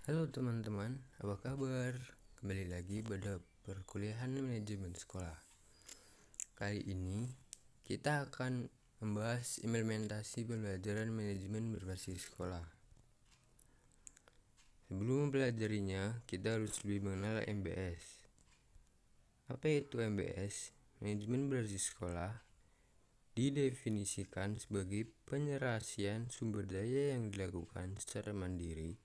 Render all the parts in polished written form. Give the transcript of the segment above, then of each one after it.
Halo teman-teman, apa kabar? Kembali lagi pada perkuliahan manajemen sekolah. Kali ini kita akan membahas implementasi pembelajaran manajemen berbasis sekolah. Sebelum mempelajarinya, kita harus lebih mengenal MBS. Apa itu MBS? Manajemen berbasis sekolah didefinisikan sebagai penyerasian sumber daya yang dilakukan secara mandiri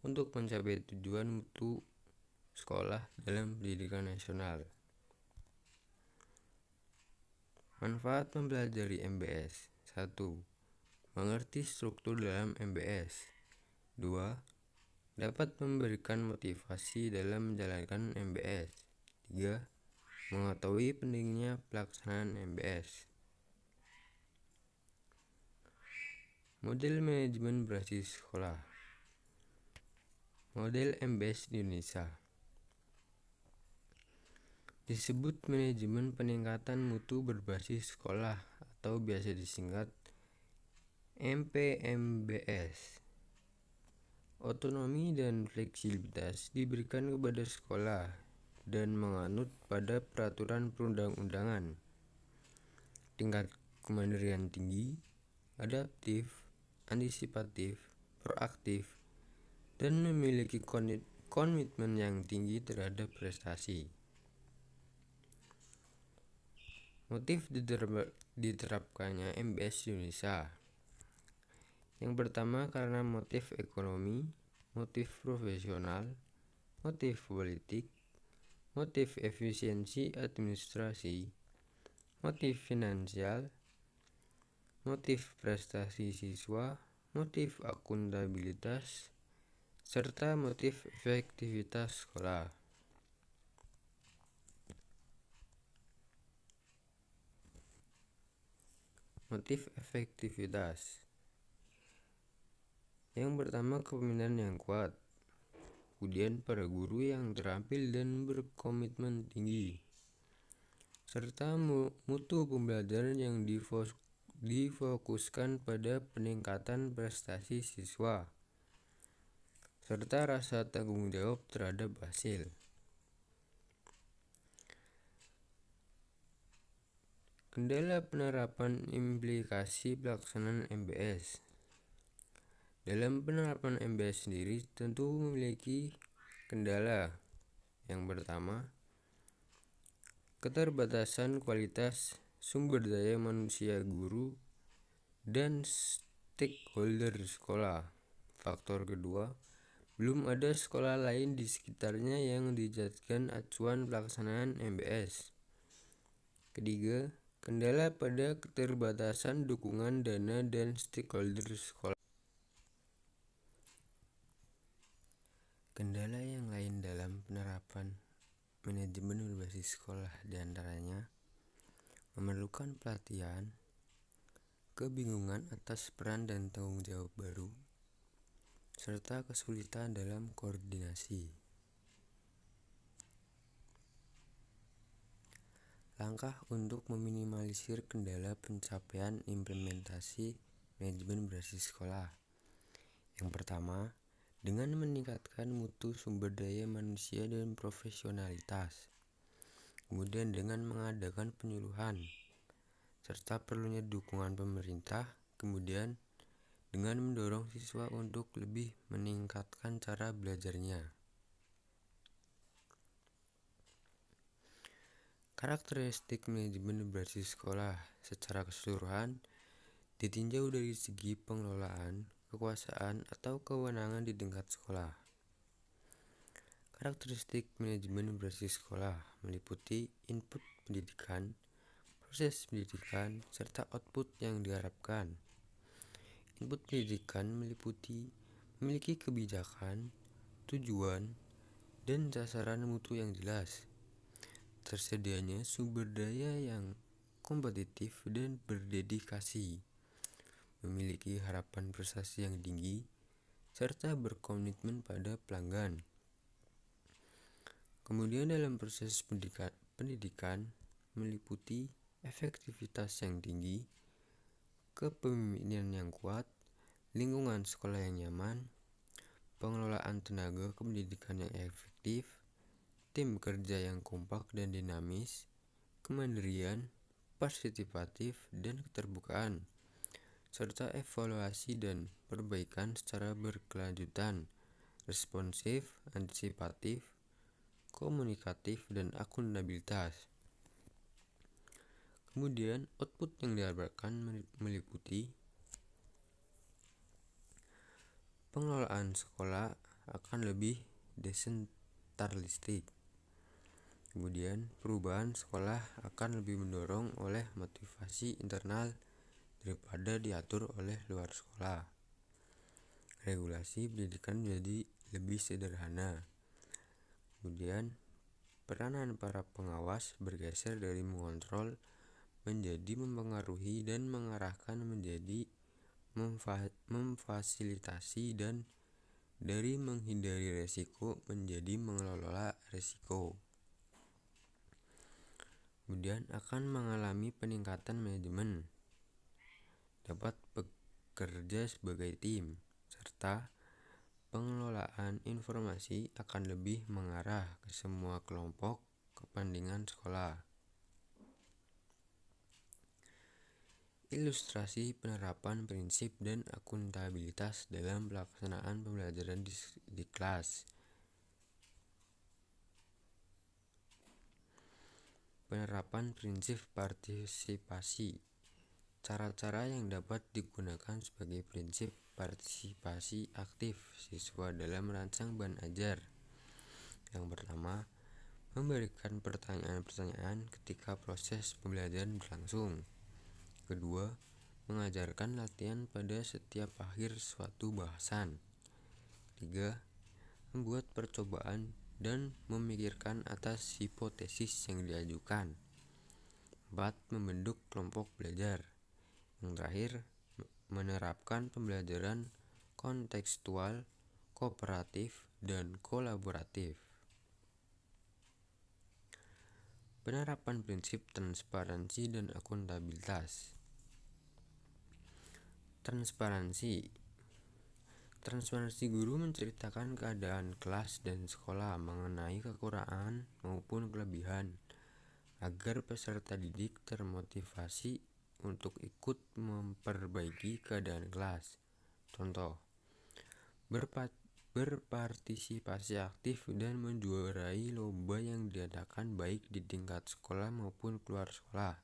untuk mencapai tujuan mutu sekolah dalam pendidikan nasional. Manfaat mempelajari MBS. 1. Mengerti struktur dalam MBS. 2. Dapat memberikan motivasi dalam menjalankan MBS. 3. Mengetahui pentingnya pelaksanaan MBS. Model manajemen berbasis sekolah. Model MBS di Indonesia disebut manajemen peningkatan mutu berbasis sekolah atau biasa disingkat MPMBS. Otonomi dan fleksibilitas diberikan kepada sekolah dan menganut pada peraturan perundang-undangan. Tingkat kemandirian tinggi, adaptif, antisipatif, proaktif, dan memiliki komitmen yang tinggi terhadap prestasi. Motif diterapkannya MBS di Indonesia. Yang pertama karena motif ekonomi, motif profesional, motif politik, motif efisiensi administrasi, motif finansial, motif prestasi siswa, motif akuntabilitas, serta motif efektivitas sekolah. Motif efektivitas. Yang pertama, kepemimpinan yang kuat. Kemudian para guru yang terampil dan berkomitmen tinggi, serta mutu pembelajaran yang difokuskan pada peningkatan prestasi siswa, serta rasa tanggung jawab terhadap hasil. Kendala penerapan implikasi pelaksanaan MBS. Dalam penerapan MBS sendiri tentu memiliki kendala. Yang pertama, keterbatasan kualitas sumber daya manusia guru dan stakeholder sekolah. Faktor kedua, belum ada sekolah lain di sekitarnya yang dijadikan acuan pelaksanaan MBS. Ketiga, kendala pada keterbatasan dukungan dana dan stakeholder sekolah. Kendala yang lain dalam penerapan manajemen berbasis sekolah diantaranya memerlukan pelatihan, kebingungan atas peran dan tanggung jawab baru, serta kesulitan dalam koordinasi. Langkah untuk meminimalisir kendala pencapaian implementasi manajemen berbasis sekolah. Yang pertama, dengan meningkatkan mutu sumber daya manusia dan profesionalitas. Kemudian dengan mengadakan penyuluhan, serta perlunya dukungan pemerintah. Kemudian dengan mendorong siswa untuk lebih meningkatkan cara belajarnya. Karakteristik manajemen berbasis sekolah secara keseluruhan ditinjau dari segi pengelolaan, kekuasaan, atau kewenangan di tingkat sekolah. Karakteristik manajemen berbasis sekolah meliputi input pendidikan, proses pendidikan, serta output yang diharapkan. Input pendidikan meliputi memiliki kebijakan, tujuan, dan sasaran mutu yang jelas. Tersedianya sumber daya yang kompetitif dan berdedikasi, memiliki harapan prestasi yang tinggi, serta berkomitmen pada pelanggan. Kemudian dalam proses pendidikan meliputi efektivitas yang tinggi, kepemimpinan yang kuat, lingkungan sekolah yang nyaman, pengelolaan tenaga kependidikan yang efektif, tim kerja yang kompak dan dinamis, kemandirian, partisipatif, dan keterbukaan, serta evaluasi dan perbaikan secara berkelanjutan, responsif, antisipatif, komunikatif, dan akuntabilitas. Kemudian output yang diharapkan meliputi pengelolaan sekolah akan lebih desentralistik. Kemudian perubahan sekolah akan lebih mendorong oleh motivasi internal daripada diatur oleh luar sekolah. Regulasi pendidikan menjadi lebih sederhana. Kemudian peranan para pengawas bergeser dari mengontrol menjadi mempengaruhi dan mengarahkan, menjadi memfasilitasi, dan dari menghindari resiko menjadi mengelola resiko. Kemudian akan mengalami peningkatan manajemen, dapat bekerja sebagai tim, serta pengelolaan informasi akan lebih mengarah ke semua kelompok kepentingan sekolah. Ilustrasi penerapan prinsip dan akuntabilitas dalam pelaksanaan pembelajaran di kelas. Penerapan prinsip partisipasi. Cara-cara yang dapat digunakan sebagai prinsip partisipasi aktif siswa dalam merancang bahan ajar. Yang pertama, memberikan pertanyaan-pertanyaan ketika proses pembelajaran berlangsung. Kedua, mengajarkan latihan pada setiap akhir suatu bahasan. Tiga, membuat percobaan dan memikirkan atas hipotesis yang diajukan. 4. Membentuk kelompok belajar. Yang terakhir, menerapkan pembelajaran kontekstual, kooperatif, dan kolaboratif. Penerapan prinsip transparansi dan akuntabilitas. Transparansi guru menceritakan keadaan kelas dan sekolah mengenai kekurangan maupun kelebihan agar peserta didik termotivasi untuk ikut memperbaiki keadaan kelas. Contoh, berpartisipasi aktif dan menjuarai lomba yang diadakan baik di tingkat sekolah maupun keluar sekolah.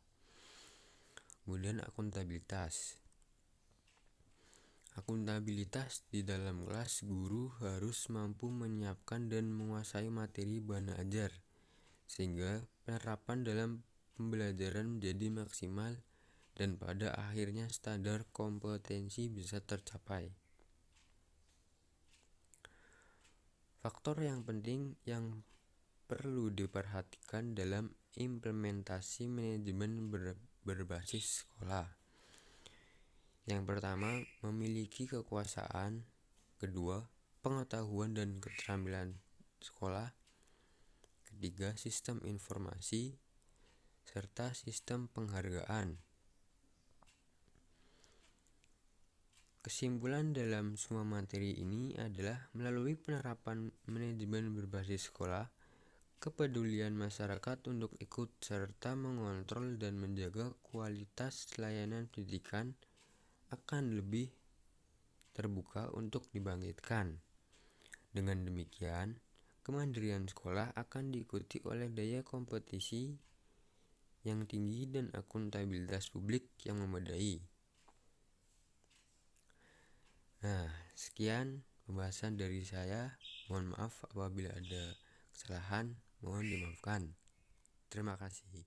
Kemudian akuntabilitas. Akuntabilitas di dalam kelas, guru harus mampu menyiapkan dan menguasai materi bahan ajar sehingga penerapan dalam pembelajaran menjadi maksimal dan pada akhirnya standar kompetensi bisa tercapai. Faktor yang penting yang perlu diperhatikan dalam implementasi manajemen berbasis sekolah. Yang pertama, memiliki kekuasaan. Kedua, pengetahuan dan keterampilan sekolah. Ketiga, sistem informasi serta sistem penghargaan. Kesimpulan dalam semua materi ini adalah melalui penerapan manajemen berbasis sekolah, kepedulian masyarakat untuk ikut serta mengontrol dan menjaga kualitas layanan pendidikan akan lebih terbuka untuk dibangkitkan. Dengan demikian, kemandirian sekolah akan diikuti oleh daya kompetisi yang tinggi dan akuntabilitas publik yang memadai. Nah, sekian pembahasan dari saya. Mohon maaf apabila ada kesalahan, mohon dimaafkan. Terima kasih.